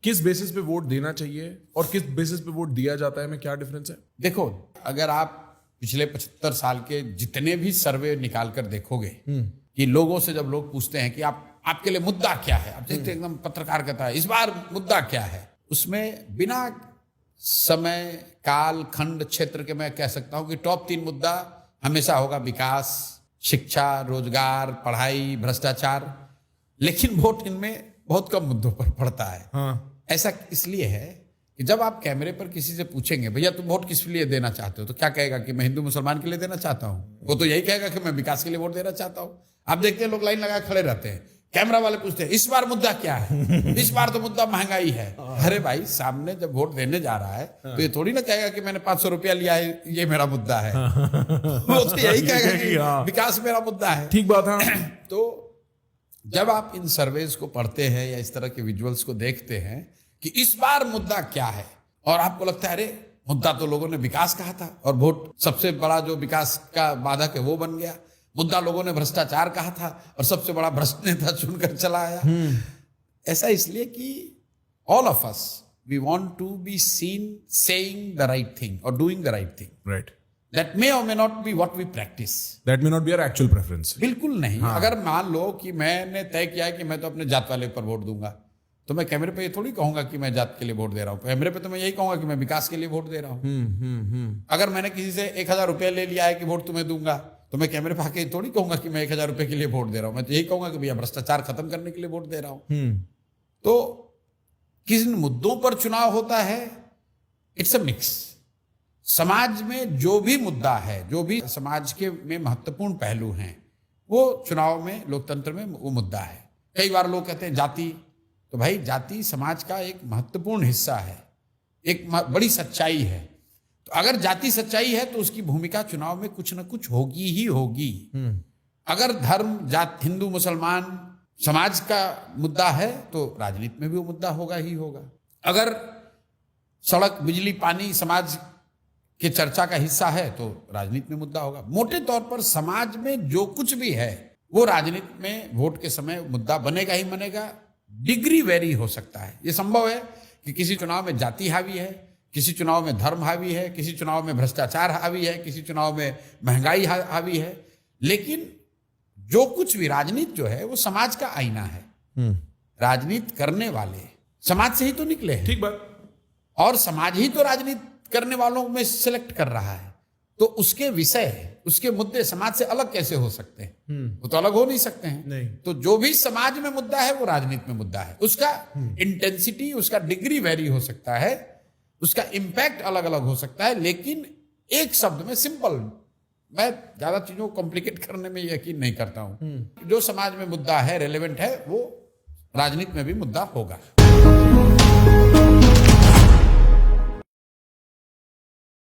किस बेसिस पे वोट देना चाहिए और किस बेसिस पे वोट दिया जाता है में क्या डिफरेंस है? देखो, अगर आप पिछले 75 साल के जितने भी सर्वे निकाल कर देखोगे कि लोगों से जब लोग पूछते हैं कि आपके लिए मुद्दा क्या है, आप देखते एकदम पत्रकार कहता है इस बार मुद्दा क्या है, उसमें बिना समय काल खंड क्षेत्र के मैं कह सकता हूं कि टॉप 3 मुद्दा हमेशा होगा विकास, शिक्षा, रोजगार, पढ़ाई, भ्रष्टाचार। लेकिन वोट इनमें बहुत कम मुद्दों पर पड़ता है। हाँ। ऐसा इसलिए है कि जब आप कैमरे पर किसी से पूछेंगे भैया तुम वोट किस लिए देना चाहते हो, तो क्या कहेगा कि मैं हिंदू मुसलमान के लिए देना चाहता हूँ। वो तो यही कहेगा कि मैं विकास के लिए वोट देना चाहता हूँ। आप देखते हैं लोग लाइन लगा खड़े रहते हैं, कैमरा वाले पूछते हैं इस बार मुद्दा क्या है, इस बार तो मुद्दा महंगाई है। अरे भाई, सामने जब वोट देने जा रहा है तो ये थोड़ी ना कहेगा कि मैंने 500 रुपया लिया है ये मेरा मुद्दा है। वो तो यही कहेगा कि विकास मेरा मुद्दा है। ठीक बात है। तो जब आप इन सर्वेज को पढ़ते हैं या इस तरह के विजुअल्स को देखते हैं कि इस बार मुद्दा क्या है, और आपको लगता है अरे मुद्दा तो लोगों ने विकास कहा था और वोट सबसे बड़ा जो विकास का बाधक है वो बन गया, मुद्दा लोगों ने भ्रष्टाचार कहा था और सबसे बड़ा भ्रष्ट नेता चुनकर चला आया। ऐसा इसलिए कि all of us we want to be seen saying the right thing और doing the right thing. Right. That may और may not be what we practise. That may not be our actual preference. बिल्कुल नहीं। अगर मान लो कि मैंने तय किया है कि मैं तो अपने जात वाले पर वोट दूंगा, तो मैं कैमरे पे ये थोड़ी कहूंगा कि मैं जात के लिए वोट दे रहा हूँ। कैमरे पे तो मैं यही कहूंगा कि मैं विकास के लिए वोट दे रहा हूँ। अगर मैंने किसी से 1000 रुपया ले लिया है कि वोट तुम्हें दूंगा, तो मैं कैमरे पे आके थोड़ी कहूंगा कि मैं 1000 रुपये के लिए वोट दे रहा हूँ। मैं तो यही कहूंगा कि भैया भ्रष्टाचार खत्म करने के लिए वोट दे रहा हूँ। तो किन मुद्दों पर चुनाव होता है, इट्स अ मिक्स। समाज में जो भी मुद्दा है, जो भी समाज के में महत्वपूर्ण पहलू हैं, वो चुनाव में, लोकतंत्र में वो मुद्दा है। कई बार लोग कहते हैं जाति, तो भाई जाति समाज का एक महत्वपूर्ण हिस्सा है, एक बड़ी सच्चाई है। तो अगर जाति सच्चाई है तो उसकी भूमिका चुनाव में कुछ ना कुछ होगी ही होगी। अगर धर्म, जात, हिंदू मुसलमान समाज का मुद्दा है तो राजनीति में भी वो मुद्दा होगा ही होगा। अगर सड़क, बिजली, पानी समाज के चर्चा का हिस्सा है तो राजनीति में मुद्दा होगा। मोटे तौर पर समाज में जो कुछ भी है वो राजनीति में वोट के समय मुद्दा बनेगा ही बनेगा। डिग्री वेरी हो सकता है। ये संभव है कि किसी चुनाव में जाति हावी है, किसी चुनाव में धर्म हावी है, किसी चुनाव में भ्रष्टाचार हावी है, किसी चुनाव में महंगाई हावी है। लेकिन जो कुछ भी राजनीति जो है वो समाज का आईना है। राजनीति करने वाले समाज से ही तो निकले हैं। ठीक बात। और समाज ही तो राजनीति करने वालों में सिलेक्ट कर रहा है। तो उसके विषय, उसके मुद्दे समाज से अलग कैसे हो सकते हैं? वो तो अलग हो नहीं सकते हैं। नहीं। तो जो भी समाज में मुद्दा है वो राजनीति में मुद्दा है। उसका इंटेंसिटी, उसका डिग्री वेरी हो सकता है, उसका इंपैक्ट अलग अलग हो सकता है। लेकिन एक शब्द में सिंपल, मैं ज्यादा चीजों को कॉम्प्लिकेट करने में यकीन नहीं करता हूं। जो समाज में मुद्दा है, रेलेवेंट है, वो राजनीति में भी मुद्दा होगा।